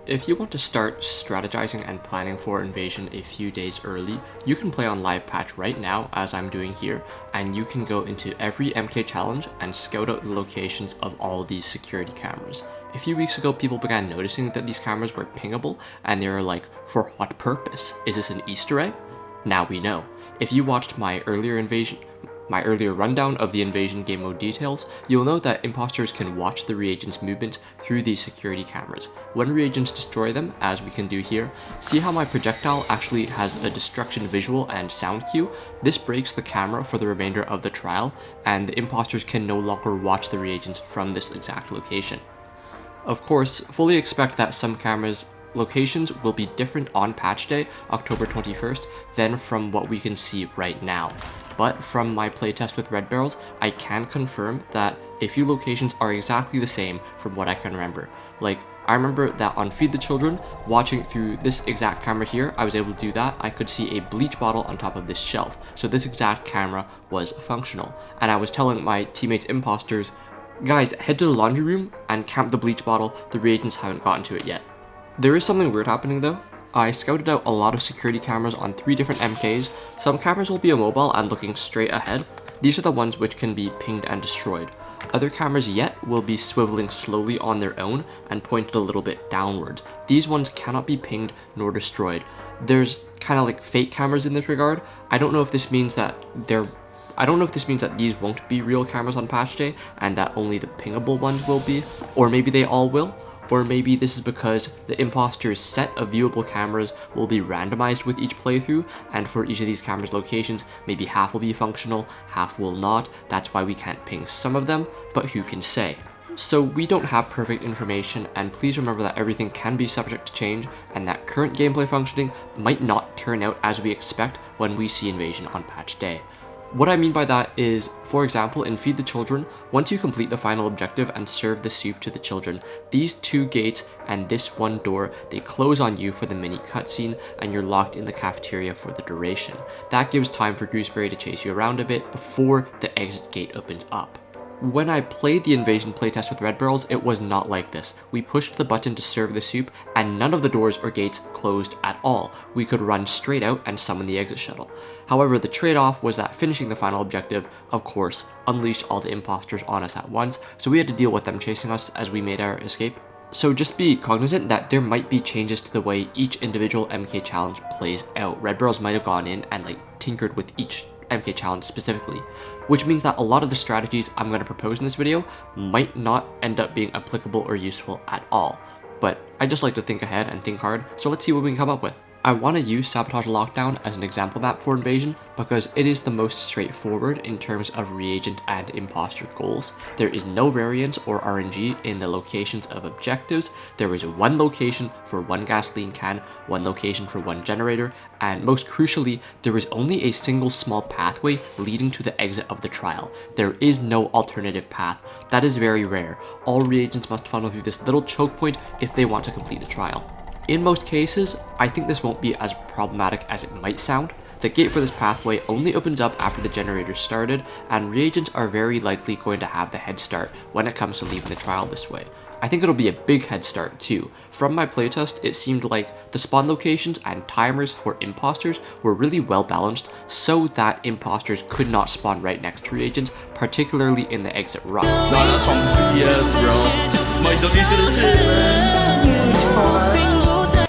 If you want to start strategizing and planning for invasion a few days early, you can play on live patch right now, as I'm doing here, and you can go into every MK challenge and scout out the locations of all these security cameras. A few weeks ago, people began noticing that these cameras were pingable, and they were like, for what purpose? Is this an Easter egg? Now we know. If you watched my earlier rundown of the invasion game mode details, you'll know that imposters can watch the reagents' movements through these security cameras. When reagents destroy them, as we can do here, see how my projectile actually has a destruction visual and sound cue? This breaks the camera for the remainder of the trial, and the imposters can no longer watch the reagents from this exact location. Of course, fully expect that some cameras' locations will be different on patch day, October 21st, than from what we can see right now. But from my playtest with red barrels, I can confirm that a few locations are exactly the same from what I can remember. Like, I remember that on Feed the Children, watching through this exact camera here, I was able to do that. I could see a bleach bottle on top of this shelf. So this exact camera was functional. And I was telling my teammates imposters, guys, head to the laundry room and camp the bleach bottle. The reagents haven't gotten to it yet. There is something weird happening though. I scouted out a lot of security cameras on 3 different MKs. Some cameras will be immobile and looking straight ahead. These are the ones which can be pinged and destroyed. Other cameras yet will be swiveling slowly on their own and pointed a little bit downwards. These ones cannot be pinged nor destroyed. There's kind of like fake cameras in this regard. I don't know if this means that these won't be real cameras on patch day and that only the pingable ones will be, or maybe they all will. Or maybe this is because the imposter's set of viewable cameras will be randomized with each playthrough, and for each of these cameras' locations, maybe half will be functional, half will not. That's why we can't ping some of them, but who can say? So we don't have perfect information, and please remember that everything can be subject to change, and that current gameplay functioning might not turn out as we expect when we see invasion on patch day. What I mean by that is, for example, in Feed the Children, once you complete the final objective and serve the soup to the children, these 2 gates and this 1 door, they close on you for the mini cutscene, and you're locked in the cafeteria for the duration. That gives time for Gooseberry to chase you around a bit before the exit gate opens up. When I played the invasion playtest with red barrels, it was not like this. We pushed the button to serve the soup, and none of the doors or gates closed at all. We could run straight out and summon the exit shuttle. However, the trade-off was that finishing the final objective, of course, unleashed all the imposters on us at once, so we had to deal with them chasing us as we made our escape. So just be cognizant that there might be changes to the way each individual MK challenge plays out. Red barrels might have gone in and tinkered with each MK challenge specifically, which means that a lot of the strategies I'm going to propose in this video might not end up being applicable or useful at all. But I just like to think ahead and think hard, so let's see what we can come up with. I want to use Sabotage the Lockdown as an example map for invasion because it is the most straightforward in terms of reagent and imposter goals. There is no variance or RNG in the locations of objectives. There is 1 location for 1 gasoline can, 1 location for 1 generator, and most crucially, there is only a single small pathway leading to the exit of the trial. There is no alternative path. That is very rare. All reagents must funnel through this little choke point if they want to complete the trial. In most cases, I think this won't be as problematic as it might sound. The gate for this pathway only opens up after the generator started, and reagents are very likely going to have the head start when it comes to leaving the trial this way. I think it'll be a big head start too. From my playtest, it seemed like the spawn locations and timers for imposters were really well balanced so that imposters could not spawn right next to reagents, particularly in the exit run. That's some BS, bro. My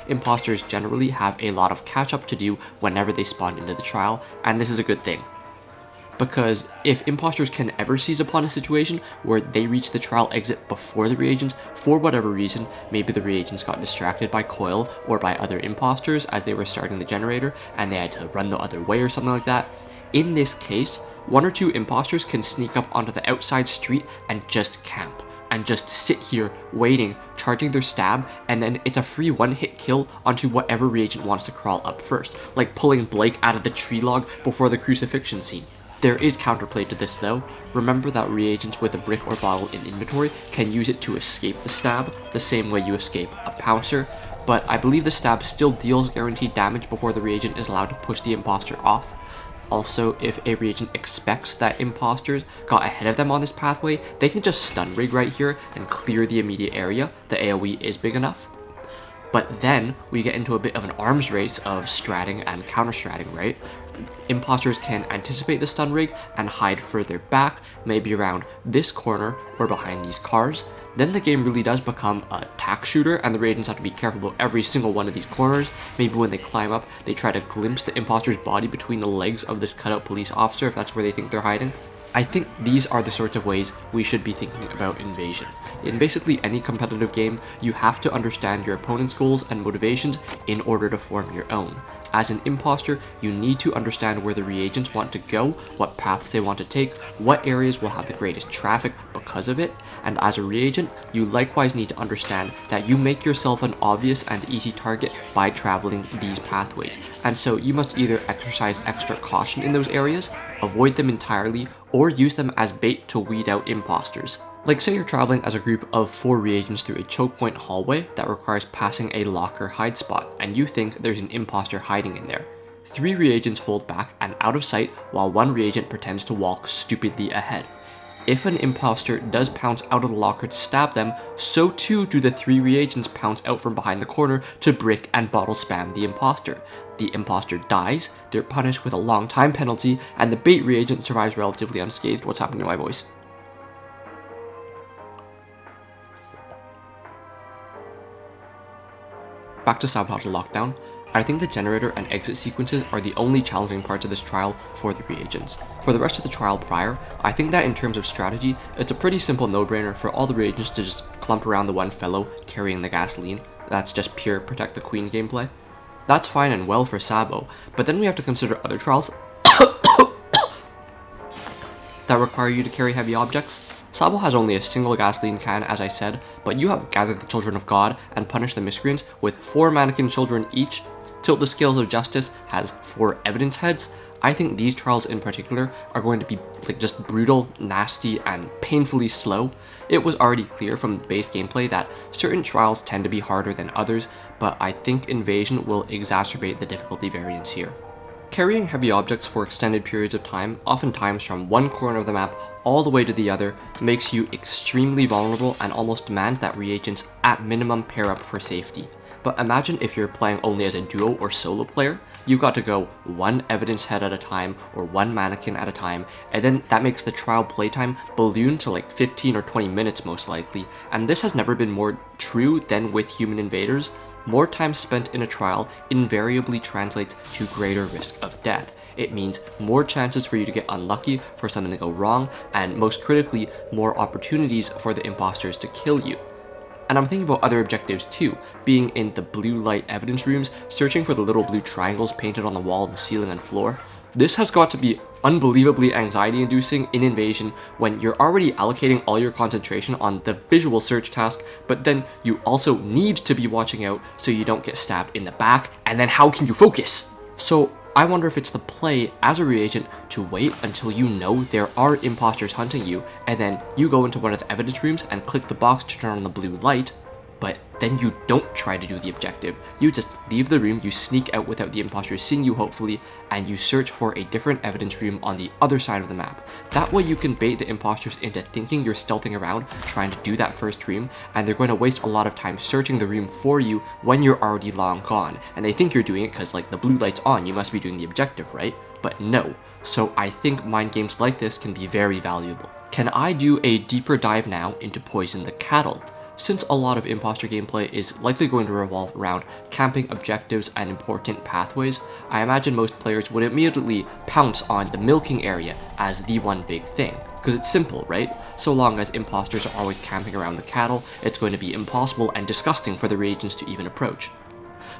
Imposters generally have a lot of catch up to do whenever they spawn into the trial, and this is a good thing. Because if imposters can ever seize upon a situation where they reach the trial exit before the reagents, for whatever reason, maybe the reagents got distracted by Coil or by other imposters as they were starting the generator and they had to run the other way or something like that, in this case, 1 or 2 imposters can sneak up onto the outside street and just camp. And just sit here waiting, charging their stab, and then it's a free 1-hit kill onto whatever reagent wants to crawl up first, like pulling Blake out of the tree log before the crucifixion scene. There is counterplay to this though. Remember that reagents with a brick or bottle in inventory can use it to escape the stab, the same way you escape a pouncer, but I believe the stab still deals guaranteed damage before the reagent is allowed to push the imposter off. Also, if a reagent expects that imposters got ahead of them on this pathway, they can just stun rig right here and clear the immediate area. The AoE is big enough. But then we get into a bit of an arms race of stratting and counter-stratting, right? Imposters can anticipate the stun rig and hide further back, maybe around this corner or behind these cars. Then the game really does become a tack shooter, and the Reagents have to be careful about every single one of these corners. Maybe when they climb up, they try to glimpse the imposter's body between the legs of this cutout police officer if that's where they think they're hiding. I think these are the sorts of ways we should be thinking about invasion. In basically any competitive game, you have to understand your opponent's goals and motivations in order to form your own. As an imposter, you need to understand where the reagents want to go, what paths they want to take, what areas will have the greatest traffic because of it, and as a reagent, you likewise need to understand that you make yourself an obvious and easy target by traveling these pathways, and so you must either exercise extra caution in those areas, avoid them entirely, or use them as bait to weed out imposters. Like say you're traveling as a group of 4 reagents through a choke point hallway that requires passing a locker hide spot, and you think there's an imposter hiding in there. 3 reagents hold back and out of sight while 1 reagent pretends to walk stupidly ahead. If an imposter does pounce out of the locker to stab them, so too do the 3 reagents pounce out from behind the corner to brick and bottle spam the imposter. The imposter dies, they're punished with a long time penalty, and the bait reagent survives relatively unscathed. What's happening to my voice? Back to Sabotage the Lockdown. I think the generator and exit sequences are the only challenging parts of this trial for the reagents. For the rest of the trial prior, I think that in terms of strategy, it's a pretty simple no-brainer for all the reagents to just clump around the one fellow carrying the gasoline. That's just pure protect the queen gameplay. That's fine and well for Sabo, but then we have to consider other trials that require you to carry heavy objects. Sabo has only a single gasoline can, as I said, but you have gathered the children of God and punished the miscreants with 4 mannequin children each. Tilt the Scales of Justice has 4 evidence heads. I think these trials in particular are going to be just brutal, nasty, and painfully slow. It was already clear from the base gameplay that certain trials tend to be harder than others, but I think Invasion will exacerbate the difficulty variance here. Carrying heavy objects for extended periods of time, oftentimes from one corner of the map all the way to the other, makes you extremely vulnerable and almost demands that reagents at minimum pair up for safety. But imagine if you're playing only as a duo or solo player, you've got to go 1 evidence head at a time or 1 mannequin at a time, and then that makes the trial playtime balloon to like 15 or 20 minutes most likely, and this has never been more true than with human invaders. More time spent in a trial invariably translates to greater risk of death. It means more chances for you to get unlucky, for something to go wrong, and most critically, more opportunities for the imposters to kill you. And I'm thinking about other objectives too, being in the blue light evidence rooms, searching for the little blue triangles painted on the wall and ceiling and floor. This has got to be unbelievably anxiety-inducing in Invasion when you're already allocating all your concentration on the visual search task, but then you also need to be watching out so you don't get stabbed in the back, and then how can you focus? So I wonder if it's the play as a reagent to wait until you know there are imposters hunting you, and then you go into one of the evidence rooms and click the box to turn on the blue light, but then you don't try to do the objective. You just leave the room, you sneak out without the imposters seeing you hopefully, and you search for a different evidence room on the other side of the map. That way you can bait the imposters into thinking you're stealthing around trying to do that first room, and they're going to waste a lot of time searching the room for you when you're already long gone. And they think you're doing it because like the blue light's on, you must be doing the objective, right? But no. So I think mind games like this can be very valuable. Can I do a deeper dive now into Poison the Cattle? Since a lot of imposter gameplay is likely going to revolve around camping objectives and important pathways, I imagine most players would immediately pounce on the milking area as the one big thing. Because it's simple, right? So long as imposters are always camping around the cattle, it's going to be impossible and disgusting for the reagents to even approach.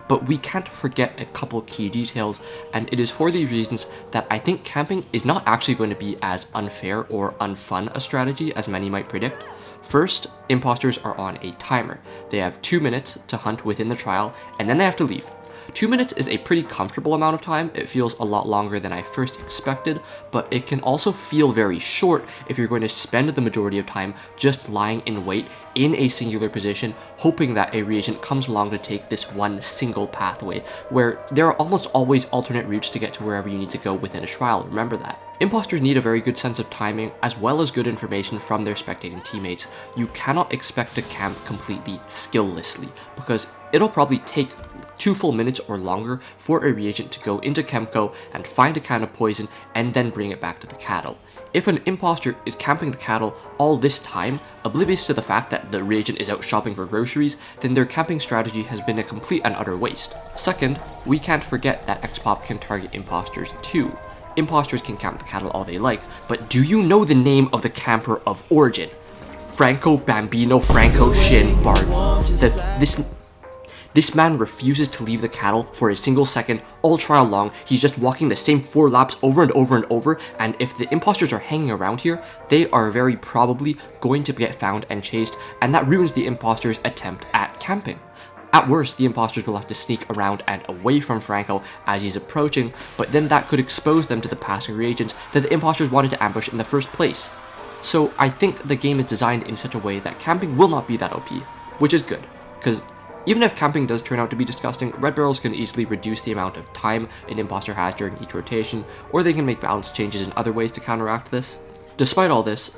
But we can't forget a couple key details, and it is for these reasons that I think camping is not actually going to be as unfair or unfun a strategy as many might predict. First, imposters are on a timer. They have 2 minutes to hunt within the trial, and then they have to leave. 2 minutes is a pretty comfortable amount of time. It feels a lot longer than I first expected, but it can also feel very short if you're going to spend the majority of time just lying in wait in a singular position, hoping that a reagent comes along to take this one single pathway, where there are almost always alternate routes to get to wherever you need to go within a trial, remember that. Imposters need a very good sense of timing, as well as good information from their spectating teammates. You cannot expect to camp completely skilllessly, because it'll probably take 2 full minutes or longer for a reagent to go into Chem-Co and find a can of poison and then bring it back to the cattle. If an imposter is camping the cattle all this time, oblivious to the fact that the reagent is out shopping for groceries, then their camping strategy has been a complete and utter waste. Second, we can't forget that Xpop can target imposters too. Imposters can camp the cattle all they like, but do you know the name of the camper of origin? Franco Bambino Franco Shin Bard. This man refuses to leave the cattle for a single second all trial long. He's just walking the same 4 laps over and over and over, and if the imposters are hanging around here, they are very probably going to get found and chased, and that ruins the imposters' attempt at camping. At worst, the imposters will have to sneak around and away from Franco as he's approaching, but then that could expose them to the passing reagents that the imposters wanted to ambush in the first place. So I think the game is designed in such a way that camping will not be that OP, which is good, because even if camping does turn out to be disgusting, red barrels can easily reduce the amount of time an imposter has during each rotation, or they can make balance changes in other ways to counteract this. Despite all this,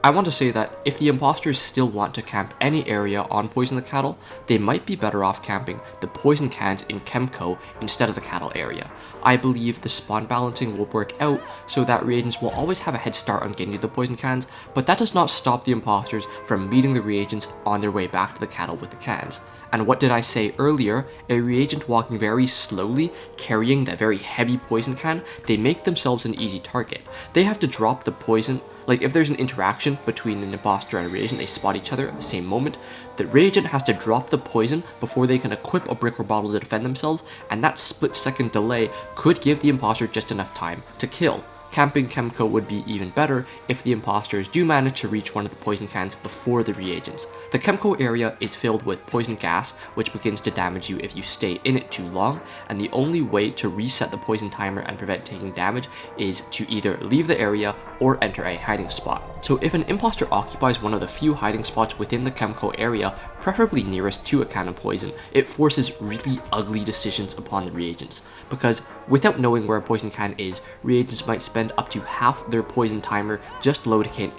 I want to say that if the imposters still want to camp any area on Poison the Cattle, they might be better off camping the poison cans in Chem-Co instead of the cattle area. I believe the spawn balancing will work out so that reagents will always have a head start on getting to the poison cans, but that does not stop the imposters from meeting the reagents on their way back to the cattle with the cans. And what did I say earlier? A reagent walking very slowly, carrying that very heavy poison can, they make themselves an easy target. They have to drop the poison, like if there's an interaction between an imposter and a reagent, they spot each other at the same moment, the reagent has to drop the poison before they can equip a brick or bottle to defend themselves, and that split-second delay could give the imposter just enough time to kill. Camping Chem-Co would be even better if the imposters do manage to reach one of the poison cans before the reagents. The Chem-Co area is filled with poison gas, which begins to damage you if you stay in it too long, and the only way to reset the poison timer and prevent taking damage is to either leave the area or enter a hiding spot. So if an imposter occupies one of the few hiding spots within the Chem-Co area, preferably nearest to a can of poison, it forces really ugly decisions upon the reagents, because without knowing where a poison can is, reagents might spend up to half their poison timer just locating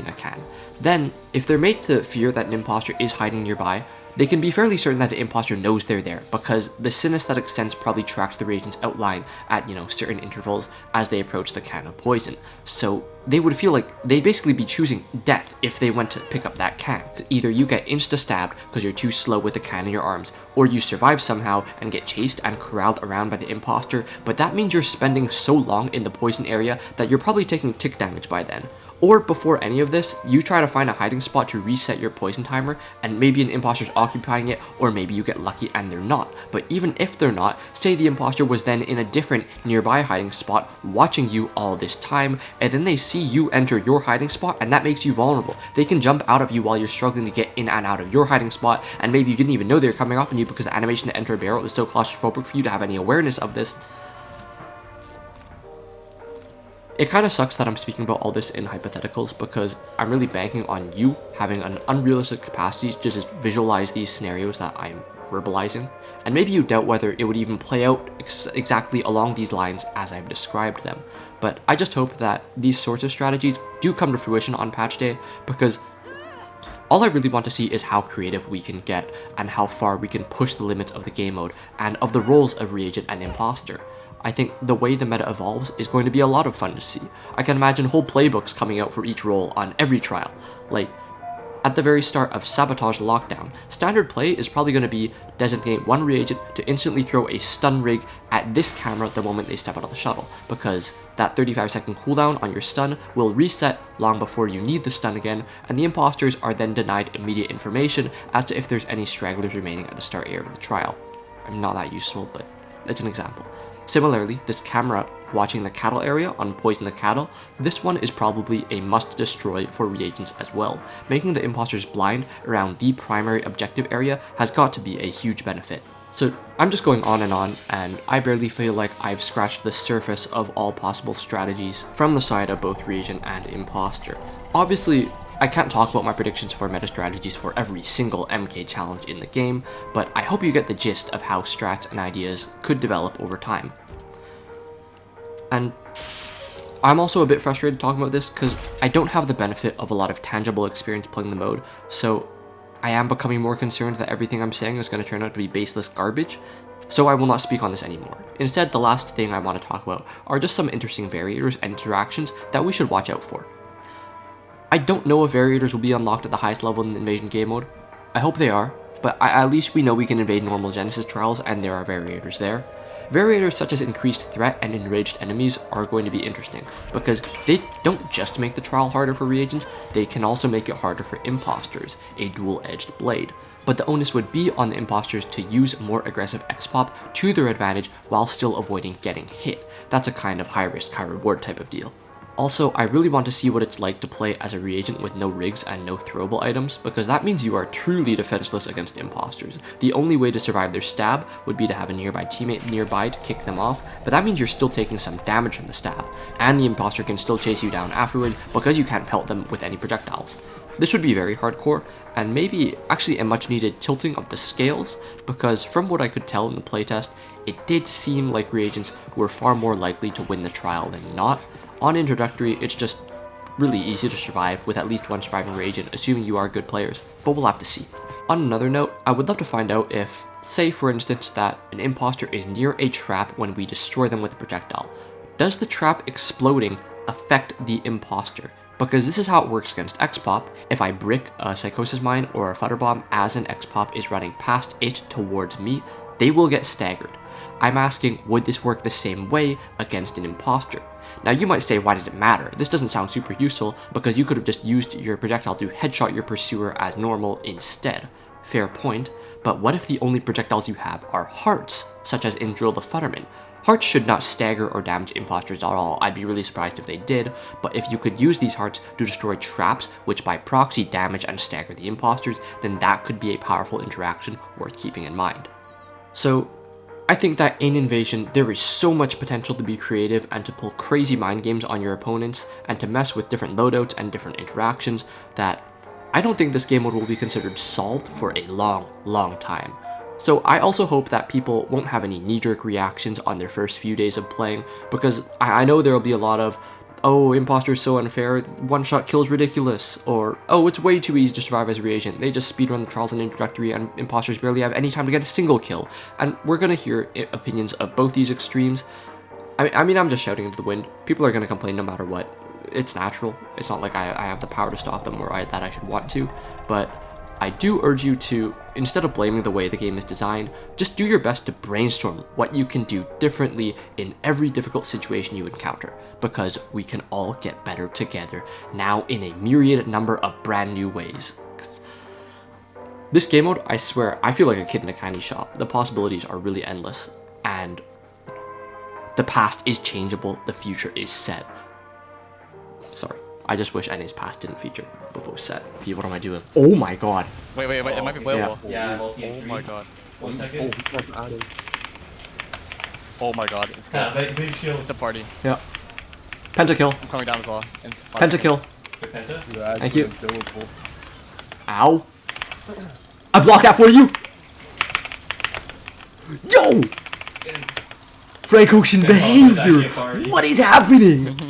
a can. Then, if they're made to fear that an imposter is hiding nearby, they can be fairly certain that the imposter knows they're there, because the synesthetic sense probably tracks the reagent's outline at, certain intervals as they approach the can of poison. So they would feel like they'd basically be choosing death if they went to pick up that can. Either you get insta-stabbed because you're too slow with the can in your arms, or you survive somehow and get chased and corralled around by the imposter, but that means you're spending so long in the poison area that you're probably taking tick damage by then. Or before any of this, you try to find a hiding spot to reset your poison timer, and maybe an imposter's occupying it, or maybe you get lucky and they're not. But even if they're not, say the imposter was then in a different nearby hiding spot watching you all this time, and then they see you enter your hiding spot, and that makes you vulnerable. They can jump out of you while you're struggling to get in and out of your hiding spot, and maybe you didn't even know they were coming up on you because the animation to enter a barrel is so claustrophobic for you to have any awareness of this. It kind of sucks that I'm speaking about all this in hypotheticals because I'm really banking on you having an unrealistic capacity to just visualize these scenarios that I'm verbalizing, and maybe you doubt whether it would even play out exactly along these lines as I've described them. But I just hope that these sorts of strategies do come to fruition on patch day, because all I really want to see is how creative we can get and how far we can push the limits of the game mode and of the roles of Reagent and Impostor. I think the way the meta evolves is going to be a lot of fun to see. I can imagine whole playbooks coming out for each role on every trial. Like, at the very start of Sabotage the Lockdown, standard play is probably going to be designate one reagent to instantly throw a stun rig at this camera the moment they step out of the shuttle, because that 35-second cooldown on your stun will reset long before you need the stun again, and the imposters are then denied immediate information as to if there's any stragglers remaining at the start area of the trial. I'm not that useful, but it's an example. Similarly, this camera watching the cattle area on Poison the Cattle, this one is probably a must destroy for reagents as well. Making the imposters blind around the primary objective area has got to be a huge benefit. So I'm just going on, and I barely feel like I've scratched the surface of all possible strategies from the side of both Reagent and Impostor. Obviously, I can't talk about my predictions for meta strategies for every single MK challenge in the game, but I hope you get the gist of how strats and ideas could develop over time. And I'm also a bit frustrated talking about this because I don't have the benefit of a lot of tangible experience playing the mode, so I am becoming more concerned that everything I'm saying is going to turn out to be baseless garbage, so I will not speak on this anymore. Instead, the last thing I want to talk about are just some interesting variators and interactions that we should watch out for. I don't know if variators will be unlocked at the highest level in the invasion game mode. I hope they are, but at least we know we can invade normal Genesis trials and there are variators there. Variators such as increased threat and enraged enemies are going to be interesting, because they don't just make the trial harder for reagents, they can also make it harder for impostors, a dual-edged blade. But the onus would be on the impostors to use more aggressive X-pop to their advantage while still avoiding getting hit. That's a kind of high risk, high reward type of deal. Also, I really want to see what it's like to play as a reagent with no rigs and no throwable items, because that means you are truly defenseless against imposters. The only way to survive their stab would be to have a nearby teammate nearby to kick them off, but that means you're still taking some damage from the stab, and the imposter can still chase you down afterward because you can't pelt them with any projectiles. This would be very hardcore, and maybe actually a much needed tilting of the scales, because from what I could tell in the playtest, it did seem like reagents were far more likely to win the trial than not. On introductory, it's just really easy to survive with at least one surviving reagent, assuming you are good players, but we'll have to see. On another note, I would love to find out if, say for instance, that an imposter is near a trap when we destroy them with a projectile. Does the trap exploding affect the imposter? Because this is how it works against X-pop. If I brick a psychosis mine or a futterbomb as an X-pop is running past it towards me, they will get staggered. I'm asking, would this work the same way against an imposter? Now you might say, why does it matter? This doesn't sound super useful because you could have just used your projectile to headshot your pursuer as normal instead. Fair point, but what if the only projectiles you have are hearts, such as in Drill the Futterman? Hearts should not stagger or damage imposters at all. I'd be really surprised if they did, but if you could use these hearts to destroy traps, which by proxy damage and stagger the imposters, then that could be a powerful interaction worth keeping in mind. So, I think that in Invasion, there is so much potential to be creative and to pull crazy mind games on your opponents and to mess with different loadouts and different interactions that I don't think this game mode will be considered solved for a long time. So I also hope that people won't have any knee-jerk reactions on their first few days of playing, because I know there will be a lot of, oh, imposter is so unfair, one-shot kills ridiculous, or, oh, it's way too easy to survive as a reagent, they just speedrun the trials and introductory and imposters barely have any time to get a single kill. And we're gonna hear opinions of both these extremes. I mean, I'm just shouting into the wind. People are gonna complain no matter what. It's natural. It's not like I have the power to stop them or that I should want to, but I do urge you to, instead of blaming the way the game is designed, just do your best to brainstorm what you can do differently in every difficult situation you encounter, because we can all get better together, now in a myriad number of brand new ways. This game mode, I swear, I feel like a kid in a candy shop. The possibilities are really endless, and the past is changeable, the future is set. Sorry. I just wish NA's past didn't feature Bobo's set. P, what am I doing? Oh my god. Wait, it might be playable. Yeah. Oh my god. 1 second. Oh my god, it's good. Big shield. It's a party. Yeah. Pentakill. I'm coming down as well. In 5 Pentakill. seconds. Penta? Thank you. Ow. I blocked that for you! Yo! Frank Ocean behavior! What is happening?